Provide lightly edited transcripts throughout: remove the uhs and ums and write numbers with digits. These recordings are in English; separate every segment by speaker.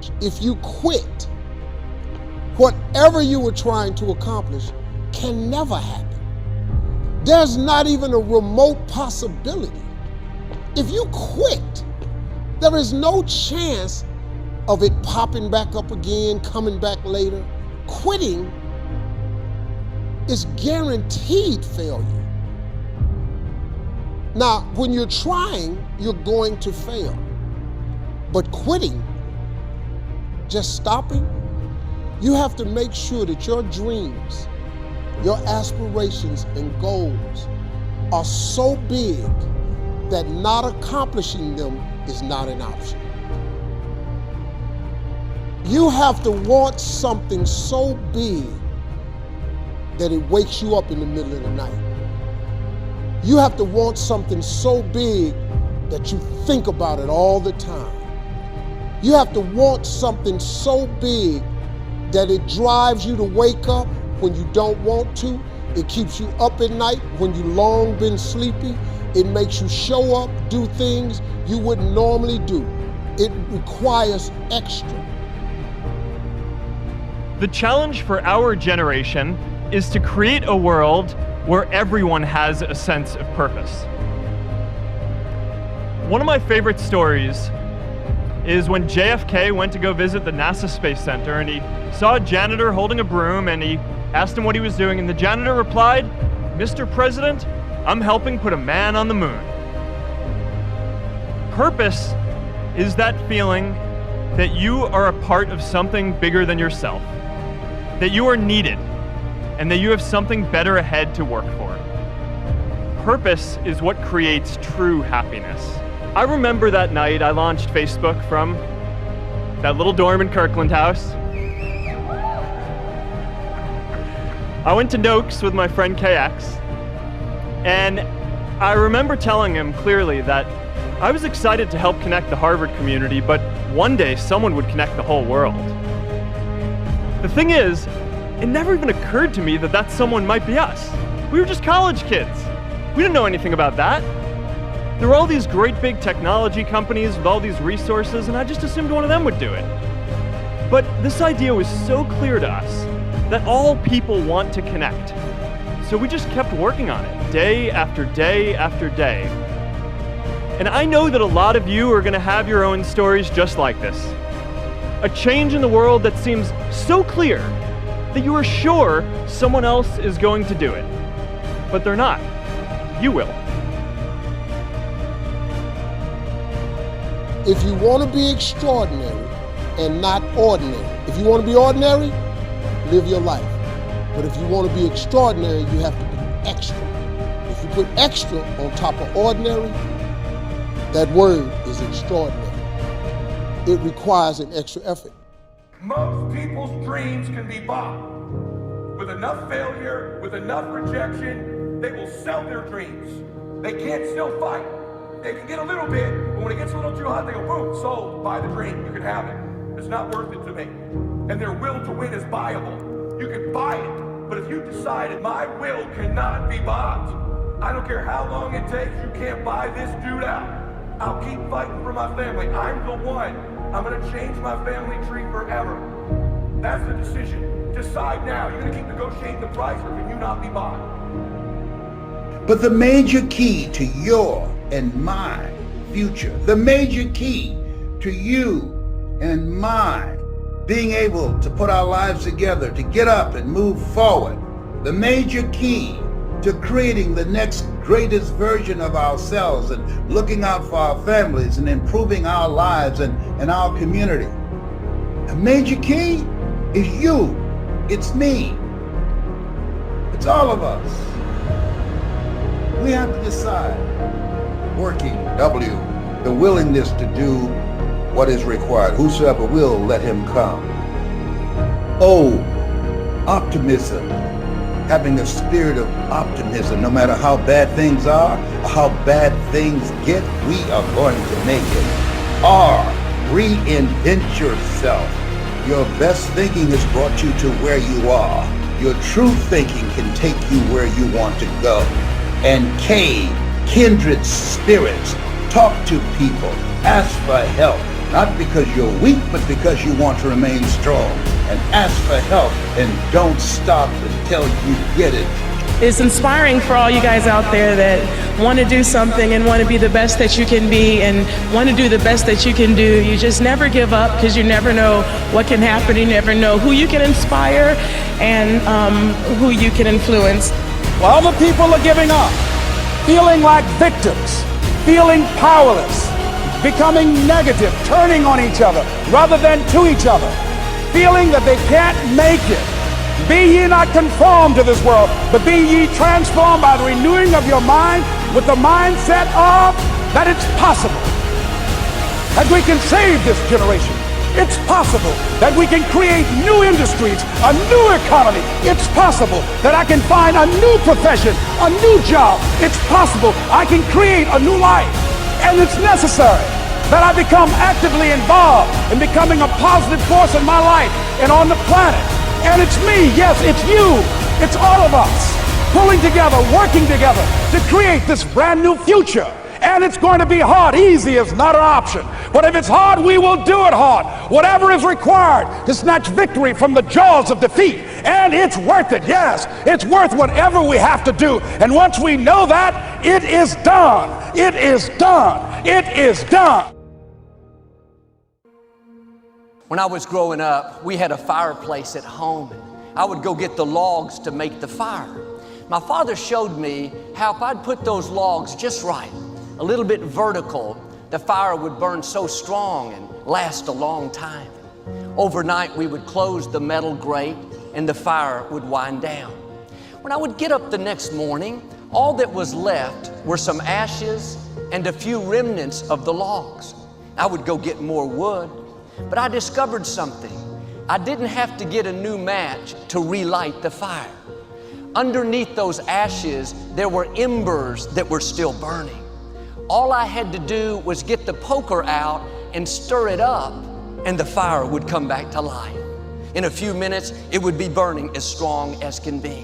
Speaker 1: accomplish. If you quit, whatever you were trying to accomplish can never happen. There's not even a remote possibility. If you quit, there is no chance of it popping back up again, coming back later. Quitting is guaranteed failure. Now, when you're trying, you're going to fail. But quitting, just stopping, you have to make sure that your dreams, your aspirations and goals are so big that not accomplishing them is not an option. You have to want something so big that it wakes you up in the middle of the night. You have to want something so big that you think about it all the time. You have to want something so big that it drives you to wake up when you don't want to. It keeps you up at night when you long been sleepy. It makes you show up, do things you wouldn't normally do. It requires extra.
Speaker 2: The challenge for our generation is to create a world where everyone has a sense of purpose. One of my favorite stories is when JFK went to go visit the NASA Space Center, and he saw a janitor holding a broom, and he asked him what he was doing, and the janitor replied, "Mr. President, I'm helping put a man on the moon." Purpose is that feeling that you are a part of something bigger than yourself, that you are needed, and that you have something better ahead to work for. Purpose is what creates true happiness. I remember that night I launched Facebook from that little dorm in Kirkland House. I went to Noakes with my friend KX, and I remember telling him clearly that I was excited to help connect the Harvard community, but one day someone would connect the whole world. The thing is, it never even occurred to me that that someone might be us. We were just college kids. We didn't know anything about that. There were all these great big technology companies with all these resources, and I just assumed one of them would do it. But this idea was so clear to us that all people want to connect. So we just kept working on it, day after day after day. And I know that a lot of you are going to have your own stories just like this. A change in the world that seems so clear that you are sure someone else is going to do it. But they're not. You will.
Speaker 1: If you want to be extraordinary and not ordinary, if you want to be ordinary, live your life. But if you want to be extraordinary, you have to be extra. If you put extra on top of ordinary, that word is extraordinary. It requires an extra effort.
Speaker 3: Most people's dreams can be bought. With enough failure, with enough rejection, they will sell their dreams. They can't still fight. They can get a little bit, but when it gets a little too hot, they go, boom, sold, buy the dream, you can have it. It's not worth it to me. And their will to win is buyable. You can buy it, but if you decided my will cannot be bought, I don't care how long it takes, you can't buy this dude out. I'll keep fighting for my family. I'm the one. I'm gonna change my family tree forever. That's the decision. Decide now. You're gonna keep negotiating the price, or can you not be bought?
Speaker 4: But the major key to your and my future, the major key to you and my being able to put our lives together, to get up and move forward, the major key to creating the next greatest version of ourselves and looking out for our families and improving our lives and our community. A major key is you. It's me. It's all of us. We have to decide. Working, W, the willingness to do what is required. Whosoever will, let him come. O, optimism. Having a spirit of optimism, no matter how bad things are, or how bad things get, we are going to make it. R, reinvent yourself. Your best thinking has brought you to where you are. Your true thinking can take you where you want to go. And K, kindred spirits. Talk to people, ask for help, not because you're weak, but because you want to remain strong. And ask for help and don't stop until you get it.
Speaker 5: It's inspiring for all you guys out there that want to do something and want to be the best that you can be and want to do the best that you can do. You just never give up, because you never know what can happen. You never know who you can inspire and who you can influence.
Speaker 6: While other people are giving up, feeling like victims, feeling powerless, becoming negative, turning on each other rather than to each other, feeling that they can't make it. Be ye not conformed to this world, but be ye transformed by the renewing of your mind with the mindset of that it's possible that we can save this generation. It's possible that we can create new industries, a new economy. It's possible that I can find a new profession, a new job. It's possible I can create a new life. And it's necessary that I become actively involved in becoming a positive force in my life and on the planet. And it's me, yes, it's you, it's all of us, pulling together, working together to create this brand new future. And it's going to be hard. Easy is not an option. But if it's hard, we will do it hard. Whatever is required to snatch victory from the jaws of defeat. And it's worth it, yes. It's worth whatever we have to do. And once we know that, it is done. It is done. It is done.
Speaker 7: When I was growing up, we had a fireplace at home. I would go get the logs to make the fire. My father showed me how if I'd put those logs just right, a little bit vertical, the fire would burn so strong and last a long time. Overnight, we would close the metal grate and the fire would wind down. When I would get up the next morning, all that was left were some ashes and a few remnants of the logs. I would go get more wood. But I discovered something. I didn't have to get a new match to relight the fire. Underneath those ashes, there were embers that were still burning. All I had to do was get the poker out and stir it up, and the fire would come back to life. In a few minutes, it would be burning as strong as can be.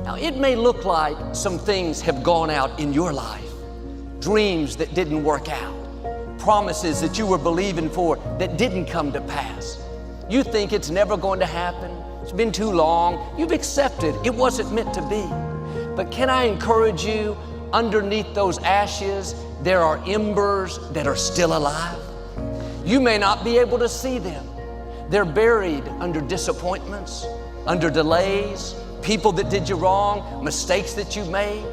Speaker 7: Now, it may look like some things have gone out in your life, dreams that didn't work out, promises that you were believing for that didn't come to pass. You think it's never going to happen. It's been too long. You've accepted it wasn't meant to be. But can I encourage you, underneath those ashes, there are embers that are still alive. You may not be able to see them. They're buried under disappointments, under delays, people that did you wrong, mistakes that you made.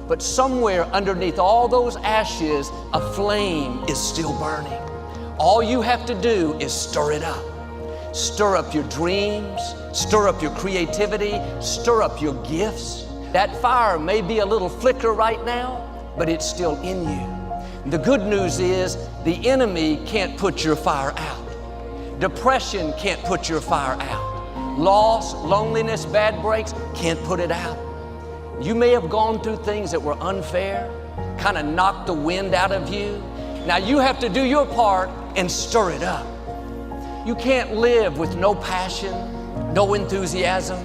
Speaker 7: But somewhere underneath all those ashes, a flame is still burning. All you have to do is stir it up. Stir up your dreams, stir up your creativity, stir up your gifts. That fire may be a little flicker right now, but it's still in you. The good news is the enemy can't put your fire out. Depression can't put your fire out. Loss, loneliness, bad breaks can't put it out. You may have gone through things that were unfair, kind of knocked the wind out of you. Now you have to do your part and stir it up. You can't live with no passion, no enthusiasm,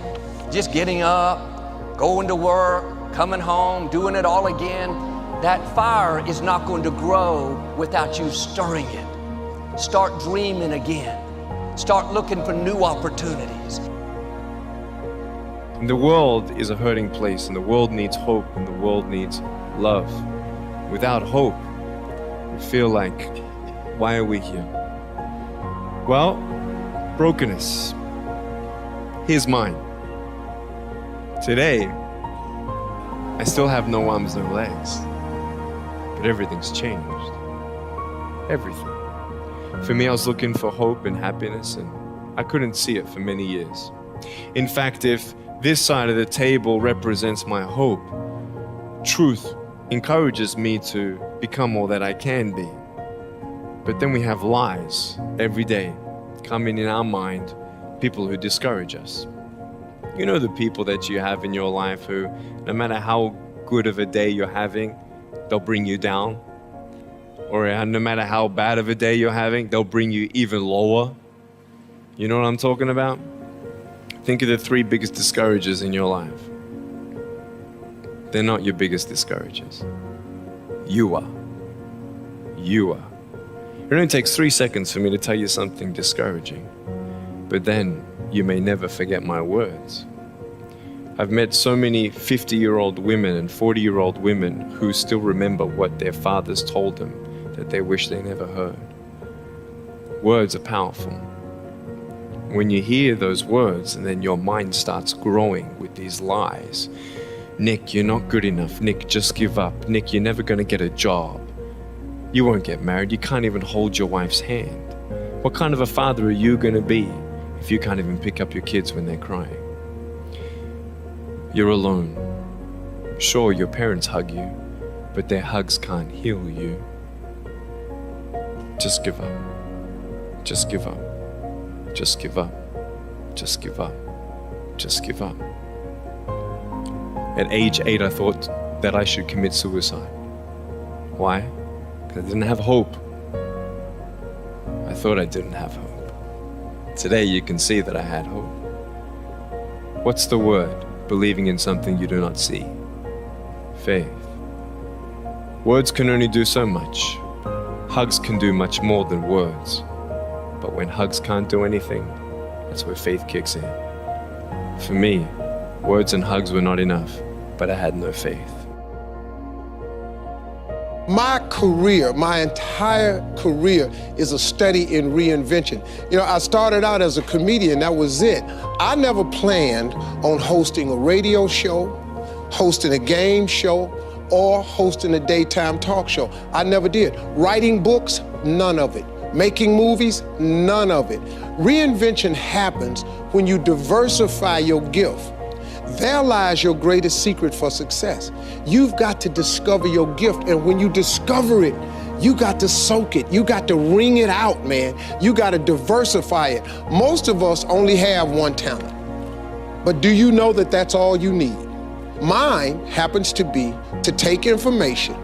Speaker 7: just getting up, going to work, coming home, doing it all again. That fire is not going to grow without you stirring it. Start dreaming again. Start looking for new opportunities.
Speaker 8: The world is a hurting place, and the world needs hope, and the world needs love. Without hope, we feel like, why are we here? Well, brokenness. Here's mine. Today, I still have no arms, no legs, but everything's changed. Everything. For me, I was looking for hope and happiness, and I couldn't see it for many years. In fact, if this side of the table represents my hope, truth encourages me to become all that I can be. But then we have lies every day coming in our mind, people who discourage us. You know the people that you have in your life who, no matter how good of a day you're having, they'll bring you down. Or no matter how bad of a day you're having, they'll bring you even lower. You know what I'm talking about? Think of the 3 biggest discouragers in your life. They're not your biggest discouragers. You are. You are. It only takes 3 seconds for me to tell you something discouraging, but then you may never forget my words. I've met so many 50-year-old women and 40-year-old women who still remember what their fathers told them that they wish they never heard. Words are powerful. When you hear those words and then your mind starts growing with these lies, Nick, you're not good enough. Nick, just give up. Nick, you're never gonna get a job. You won't get married. You can't even hold your wife's hand. What kind of a father are you gonna be if you can't even pick up your kids when they're crying? You're alone. Sure, your parents hug you, but their hugs can't heal you. Just give up. Just give up. Just give up. Just give up. Just give up. At age 8, I thought that I should commit suicide. Why? Because I didn't have hope. I thought I didn't have hope. Today you can see that I had hope. What's the word? Believing in something you do not see. Faith. Words can only do so much. Hugs can do much more than words. But when hugs can't do anything, that's where faith kicks in. For me, words and hugs were not enough, but I had no faith.
Speaker 1: My career, my entire career is a study in reinvention. You know, I started out as a comedian, that was it. I never planned on hosting a radio show, hosting a game show, or hosting a daytime talk show. I never did. Writing books, none of it. Making movies, none of it. Reinvention happens when you diversify your gift. There lies your greatest secret for success. You've got to discover your gift, and when you discover it, you got to soak it. You got to wring it out, man. You got to diversify it. Most of us only have one talent, but do you know that that's all you need? Mine happens to be to take information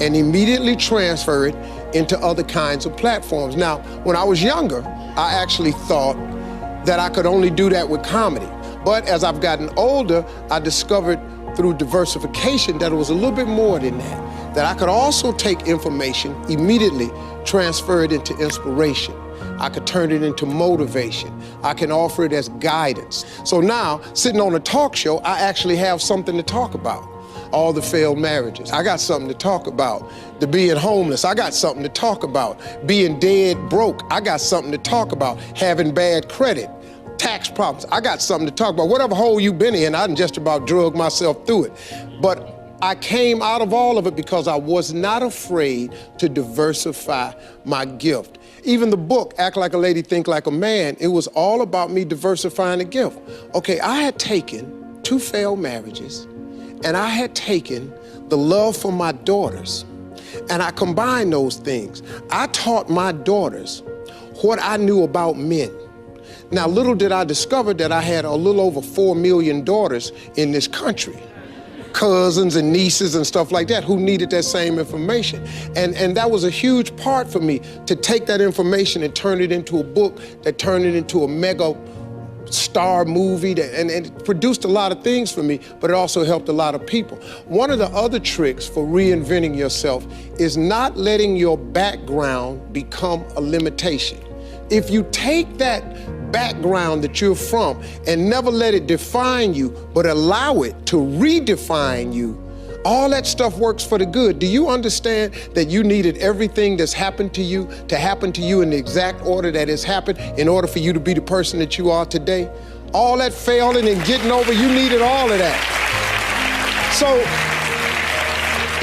Speaker 1: and immediately transfer it into other kinds of platforms. Now, when I was younger, I actually thought that I could only do that with comedy. But as I've gotten older, I discovered through diversification that it was a little bit more than that. That I could also take information, immediately transfer it into inspiration. I could turn it into motivation. I can offer it as guidance. So now, sitting on a talk show, I actually have something to talk about. All the failed marriages. I got something to talk about. The being homeless, I got something to talk about. Being dead broke, I got something to talk about. Having bad credit. Tax problems, I got something to talk about. Whatever hole you've been in, I done just about drug myself through it. But I came out of all of it because I was not afraid to diversify my gift. Even the book, Act Like a Lady, Think Like a Man, it was all about me diversifying a gift. Okay, I had taken 2 failed marriages, and I had taken the love for my daughters, and I combined those things. I taught my daughters what I knew about men. Now, little did I discover that I had a little over 4 million daughters in this country, cousins and nieces and stuff like that, who needed that same information. And that was a huge part for me, to take that information and turn it into a book, that turned it into a mega star movie, and it produced a lot of things for me, but it also helped a lot of people. One of the other tricks for reinventing yourself is not letting your background become a limitation. If you take that background that you're from and never let it define you, but allow it to redefine you, all that stuff works for the good. Do you understand that you needed everything that's happened to you to happen to you in the exact order that it's happened in order for you to be the person that you are today? All that failing and getting over, you needed all of that. So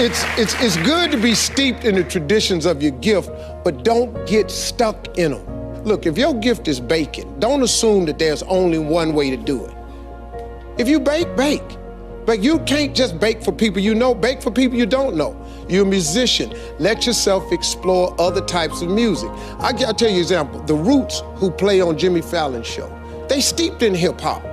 Speaker 1: it's good to be steeped in the traditions of your gift, but don't get stuck in them. Look, if your gift is baking, don't assume that there's only one way to do it. If you bake, bake. But you can't just bake for people you know, bake for people you don't know. You're a musician. Let yourself explore other types of music. I'll tell you an example. The Roots, who play on Jimmy Fallon's show, they steeped in hip hop,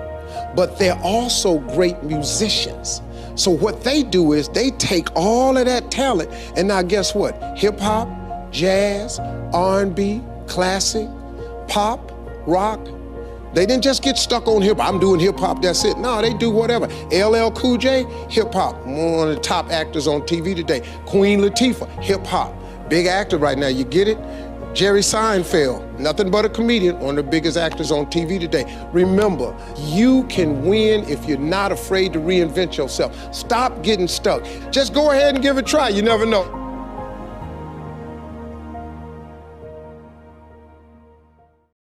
Speaker 1: but they're also great musicians. So what they do is they take all of that talent, and now guess what? Hip hop, jazz, R&B, classic, pop, rock. They didn't just get stuck on hip hop. I'm doing hip hop, that's it. No, they do whatever. LL Cool J, hip hop. One of the top actors on TV today. Queen Latifah, hip hop. Big actor right now, you get it? Jerry Seinfeld, nothing but a comedian, one of the biggest actors on TV today. Remember, you can win if you're not afraid to reinvent yourself. Stop getting stuck. Just go ahead and give it a try. You never know.